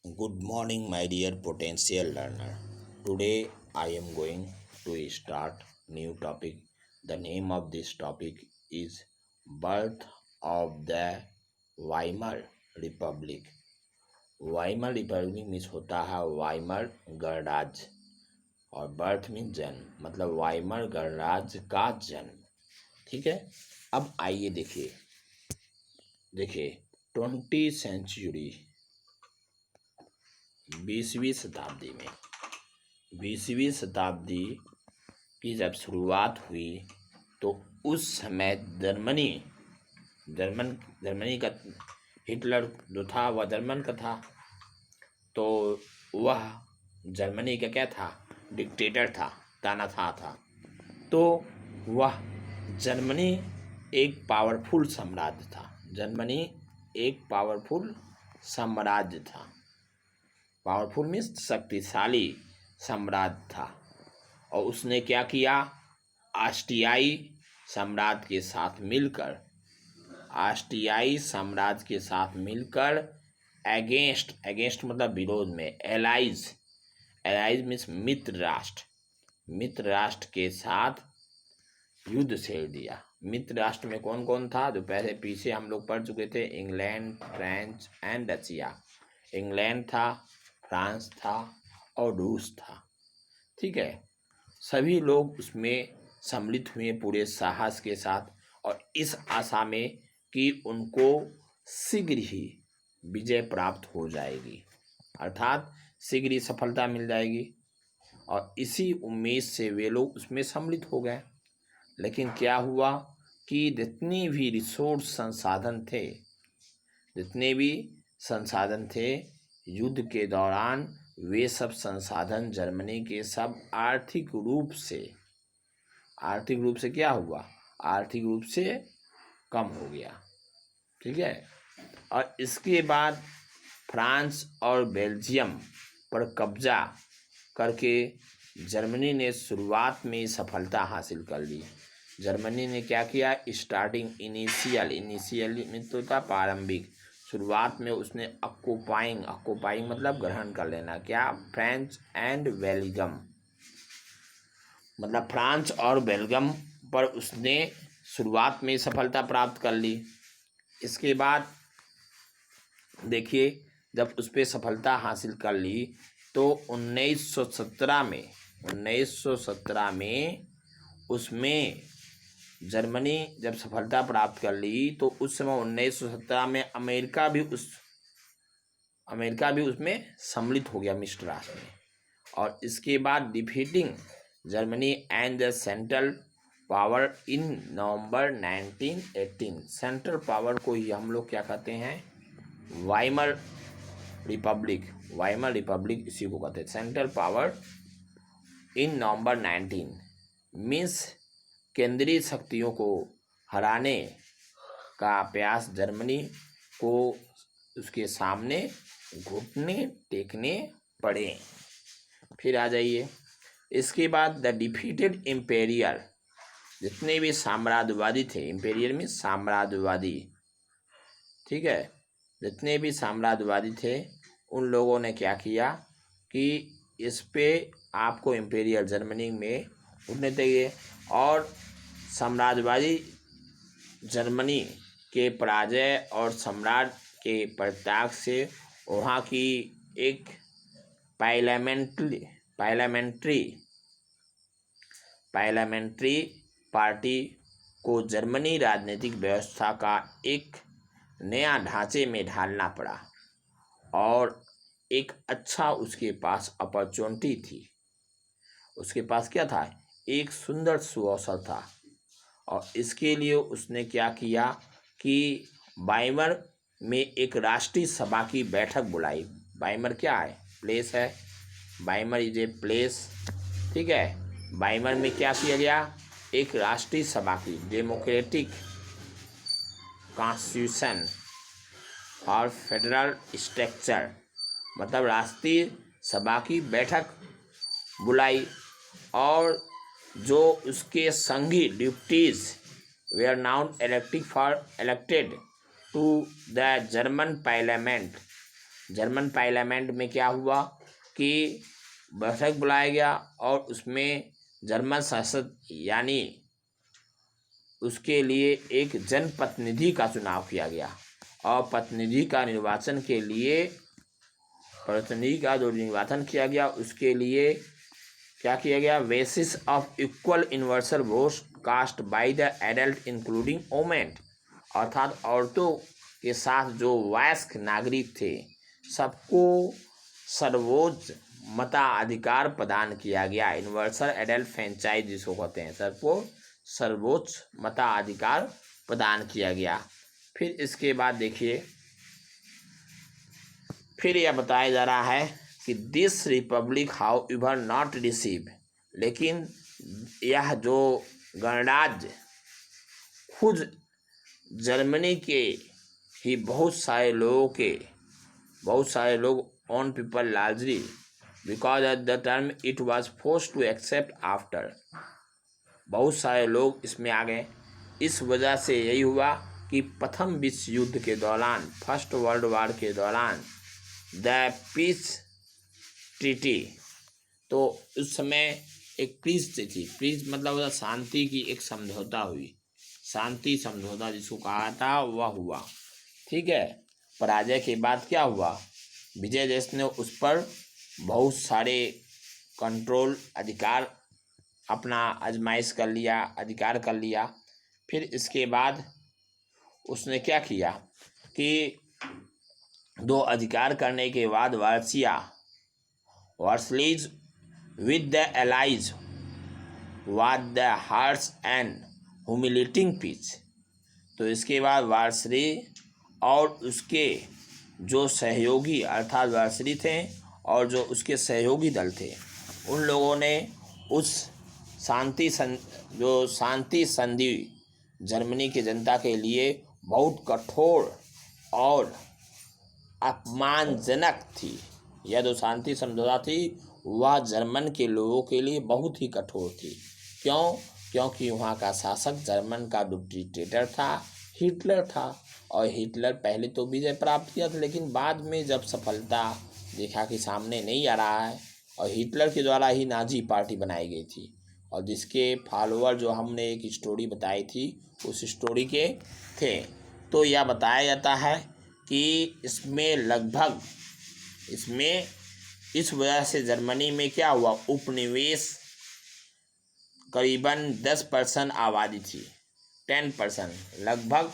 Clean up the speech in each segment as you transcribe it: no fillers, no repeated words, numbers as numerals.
Good morning, my dear potential learner. Today I am going to start new topic. The name of this topic is Birth of the Weimar Republic. Weimar Republic means होता है Weimar गणराज्य और birth means जन्म, मतलब Weimar गणराज्य का जन्म। ठीक है, अब आइए देखिए देखिए 20वीं सेंचुरी 20वीं शताब्दी की जब शुरुआत हुई तो उस समय जर्मनी का हिटलर जो था वह जर्मन का था। तो वह जर्मनी का क्या था, डिक्टेटर था, तानाशाह था। तो वह जर्मनी एक पावरफुल साम्राज्य था। जर्मनी एक पावरफुल साम्राज्य था। पावरफुल मीन्स शक्तिशाली साम्राज्य था। और उसने क्या किया, ऑस्ट्रियाई साम्राज्य के साथ मिलकर अगेंस्ट मतलब विरोध में, एलाइज मीन्स मित्र राष्ट्र के साथ युद्ध छेड़ दिया। मित्र राष्ट्र में कौन कौन था, जो पीछे हम लोग पढ़ चुके थे, England, France and Russia. England था, फ्रांस था और रूस था। ठीक है, सभी लोग उसमें सम्मिलित हुए पूरे साहस के साथ और इस आशा में कि उनको शीघ्र ही विजय प्राप्त हो जाएगी, अर्थात शीघ्र ही सफलता मिल जाएगी। और इसी उम्मीद से वे लोग उसमें सम्मिलित हो गए। लेकिन क्या हुआ कि जितने भी संसाधन थे युद्ध के दौरान, वे सब संसाधन जर्मनी के सब आर्थिक रूप से क्या हुआ, आर्थिक रूप से कम हो गया। ठीक है, और इसके बाद फ्रांस और बेल्जियम पर कब्जा करके जर्मनी ने शुरुआत में सफलता हासिल कर ली। जर्मनी ने क्या किया, इनिशियल में तो था प्रारंभिक, शुरुआत में उसने ऑक्युपाइंग मतलब ग्रहण कर लेना, क्या, फ्रांस एंड बेल्जियम, मतलब फ्रांस और बेल्जियम पर उसने शुरुआत में सफलता प्राप्त कर ली। इसके बाद देखिए, जब उस पर सफलता हासिल कर ली तो 1917 में उसमें जर्मनी जब सफलता प्राप्त कर ली तो उस समय 1917 में अमेरिका भी उसमें सम्मिलित हो गया, मित्र राष्ट्र में। और इसके बाद defeating Germany and the central power in November 1918, central power को ही हम लोग क्या कहते हैं, वाइमर रिपब्लिक इसी को कहते हैं। Central power in November 19 means केंद्रीय शक्तियों को हराने का प्रयास जर्मनी को उसके सामने घुटने टेकने पड़े। फिर आ जाइए, इसके बाद द डिफीटेड इम्पेरियल, जितने भी साम्राज्यवादी थे, इम्पेरियल में साम्राज्यवादी, ठीक है, जितने भी साम्राज्यवादी थे उन लोगों ने क्या किया कि इस पे आपको इम्पेरियल जर्मनी में उठने चाहिए। और साम्राज्यवादी जर्मनी के पराजय और सम्राट के परित्याग से वहाँ की एक पार्लियामेंट्री पार्टी को जर्मनी राजनीतिक व्यवस्था का एक नया ढांचे में ढालना पड़ा और एक अच्छा उसके पास अपॉर्चुनिटी थी। उसके पास क्या था, एक सुंदर सुअवसर था। और इसके लिए उसने क्या किया कि वाइमर में एक राष्ट्रीय सभा की बैठक बुलाई। वाइमर क्या है, प्लेस है, वाइमर इज ए प्लेस। ठीक है, वाइमर में क्या किया गया, एक राष्ट्रीय सभा की, डेमोक्रेटिक कॉन्स्टिट्यूशन और फेडरल स्ट्रक्चर, मतलब राष्ट्रीय सभा की बैठक बुलाई। और जो उसके संघी duties were now elected to the German parliament, German parliament में क्या हुआ कि बैठक बुलाया गया और उसमें जर्मन संसद यानी उसके लिए एक जनप्रतिनिधि का चुनाव किया गया और प्रतिनिधि का निर्वाचन के लिए प्रतिनिधि का जो निर्वाचन किया गया उसके लिए क्या किया गया, basis of equal universal vote cast by the adult including women, अर्थात औरतों के साथ जो वयस्क नागरिक थे सबको सर्वोच्च मताधिकार प्रदान किया गया। यूनिवर्सल एडल्ट फ्रेंचाइज जिसको कहते हैं, सबको सर्वोच्च मताधिकार प्रदान किया गया। फिर इसके बाद देखिए, फिर यह बताया जा रहा है कि this Republic how ever not receive, लेकिन यह जो गणराज्य खुद जर्मनी के ही बहुत सारे लोग on people largely because at the term it was forced to accept after, बहुत सारे लोग इसमें आ गए। इस वजह से यही हुआ कि प्रथम विश्व युद्ध के दौरान, फर्स्ट वर्ल्ड वॉर के दौरान द पीस ट्रीटी, तो उस समय एक पीस थी, पीस मतलब शांति की एक समझौता हुई, शांति समझौता जिसको कहा था वह हुआ, ठीक है। पराजय के बाद क्या हुआ, विजय देश ने उस पर बहुत सारे कंट्रोल अधिकार अपना आजमाइश कर लिया, अधिकार कर लिया। फिर इसके बाद उसने क्या किया कि दो अधिकार करने के बाद Versailles with the allies what the harsh and humiliating peace, तो इसके बाद वार्सली और उसके जो सहयोगी अर्थात वार्सली थे और जो उसके सहयोगी दल थे उन लोगों ने उस शांति संधि जर्मनी की जनता के लिए बहुत कठोर और अपमानजनक थी। यह जो शांति समझौता थी वह जर्मन के लोगों के लिए बहुत ही कठोर थी। क्यों? क्योंकि वहाँ का शासक जर्मन का डिक्टेटर था, हिटलर था, और हिटलर पहले तो विजय प्राप्त किया था लेकिन बाद में जब सफलता देखा कि सामने नहीं आ रहा है, और हिटलर के द्वारा ही नाजी पार्टी बनाई गई थी और जिसके फॉलोअर जो हमने एक स्टोरी बताई थी उस स्टोरी के थे, तो यह बताया जाता है कि इस वजह से जर्मनी में क्या हुआ, उपनिवेश करीबन 10% आबादी थी, 10%, लगभग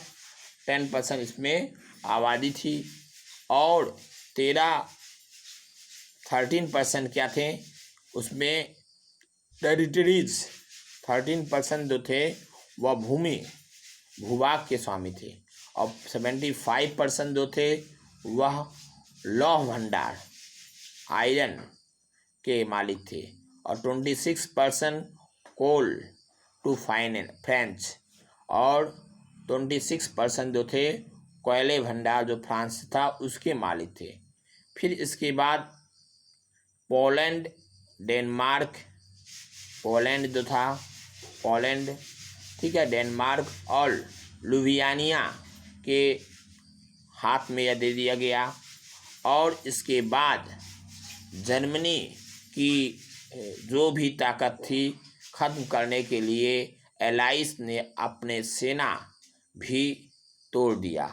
10% इसमें आबादी थी, और 13% क्या थे उसमें टेरिटरीज, 13% जो थे वह भूभाग के स्वामी थे, और 75% जो थे वह लौह भंडार आयरन के मालिक थे, और 26% कोल टू फ्रेंच, और 26% जो थे कोयले भंडार जो फ्रांस था उसके मालिक थे। फिर इसके बाद पोलैंड, डेनमार्क, पोलैंड जो था पोलैंड, ठीक है, डेनमार्क और लुवियानिया के हाथ में यह दे दिया गया, और इसके बाद जर्मनी की जो भी ताकत थी खत्म करने के लिए एलाइस ने अपने सेना भी तोड़ दिया।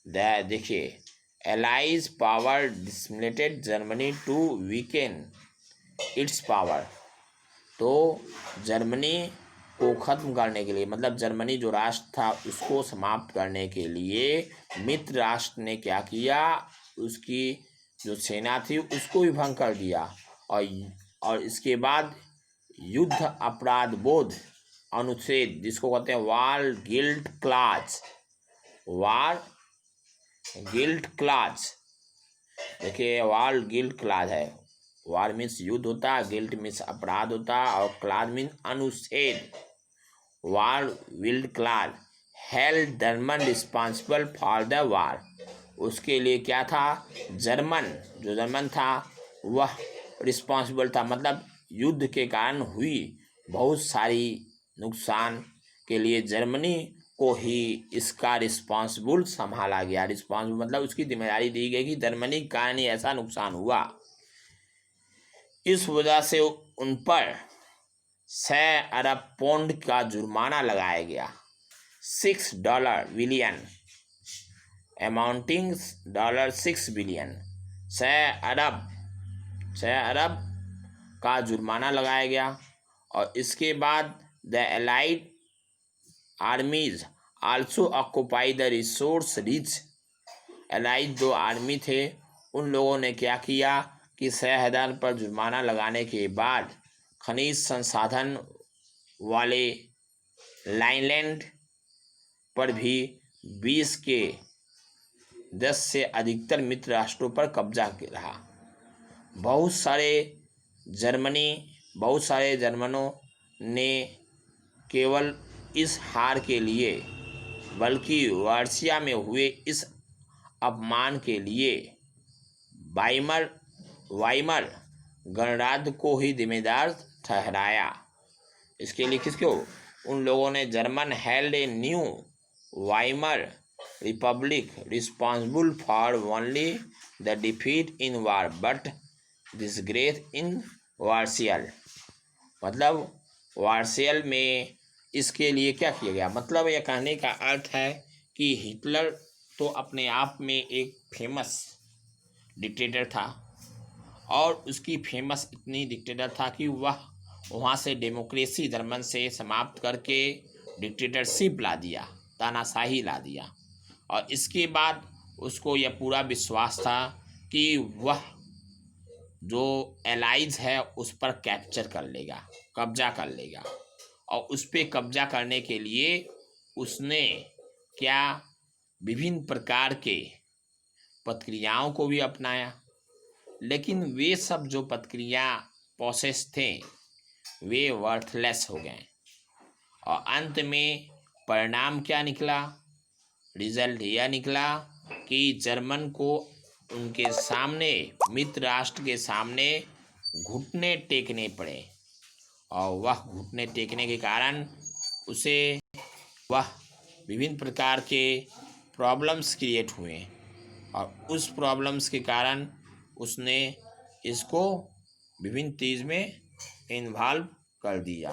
देखिए, allies power disseminated Germany to weaken its power, तो जर्मनी को ख़त्म करने के लिए, मतलब जर्मनी जो राष्ट्र था उसको समाप्त करने के लिए मित्र राष्ट्र ने क्या किया, उसकी जो सेना थी उसको भी भंग कर दिया, और इसके बाद युद्ध अपराध बोध अनुच्छेद जिसको कहते हैं वार गिल्ट क्लाज, देखिए वार गिल्ट क्लाज है, वार मीन्स युद्ध होता है, गिल्ट मीन्स अपराध होता है, और क्लाज मीन्स अनुच्छेद। War guilt clause held German responsible for the war, उसके लिए क्या था, जर्मन था वह रिस्पॉन्सिबल था, मतलब युद्ध के कारण हुई बहुत सारी नुकसान के लिए जर्मनी को ही इसका रिस्पॉन्सिबल संभाला गया। रिस्पॉन्सिबल मतलब उसकी जिम्मेदारी दी गई कि जर्मनी के कारण ही ऐसा नुकसान हुआ। इस वजह से उन पर 6 अरब पौंड का जुर्माना लगाया गया, $6 बिलियन, अमाउंटिंग $6 बिलियन। 6 अरब का जुर्माना लगाया गया। और इसके बाद the allied आर्मीज also occupy the resource rich. Allied जो आर्मी थे उन लोगों ने क्या किया कि 6,000 पर जुर्माना लगाने के बाद खनिज संसाधन वाले लाइनलैंड पर भी 20 के 10 से अधिकतर मित्र राष्ट्रों पर कब्जा रहा। बहुत सारे जर्मनों ने केवल इस हार के लिए बल्कि वर्सिया में हुए इस अपमान के लिए वाइमर गणराज्य को ही जिम्मेदार ठहराया। इसके लिए किसको? उन लोगों ने German held a new Weimar Republic responsible for only the defeat in war but disgrace in Versailles. मतलब वार्सियल में इसके लिए क्या किया गया? मतलब यह कहने का अर्थ है कि हिटलर तो अपने आप में एक फेमस डिक्टेटर था और उसकी फेमस इतनी डिक्टेटर था कि वह वहाँ से डेमोक्रेसी जर्मन से समाप्त करके डिक्टेटरशिप ला दिया, तानाशाही ला दिया। और इसके बाद उसको यह पूरा विश्वास था कि वह जो एलाइज है उस पर कैप्चर कर लेगा, कब्जा कर लेगा। और उस पर कब्जा करने के लिए उसने क्या विभिन्न प्रकार के प्रक्रियाओं को भी अपनाया। लेकिन वे सब जो प्रक्रिया प्रोसेस थे वे वर्थलेस हो गए। और अंत में परिणाम क्या निकला? रिजल्ट यह निकला कि जर्मन को उनके सामने, मित्र राष्ट्र के सामने घुटने टेकने पड़े। और वह घुटने टेकने के कारण उसे विभिन्न प्रकार के प्रॉब्लम्स क्रिएट हुए। और उस प्रॉब्लम्स के कारण उसने इसको विभिन्न चीज़ में इन्वॉल्व कर दिया।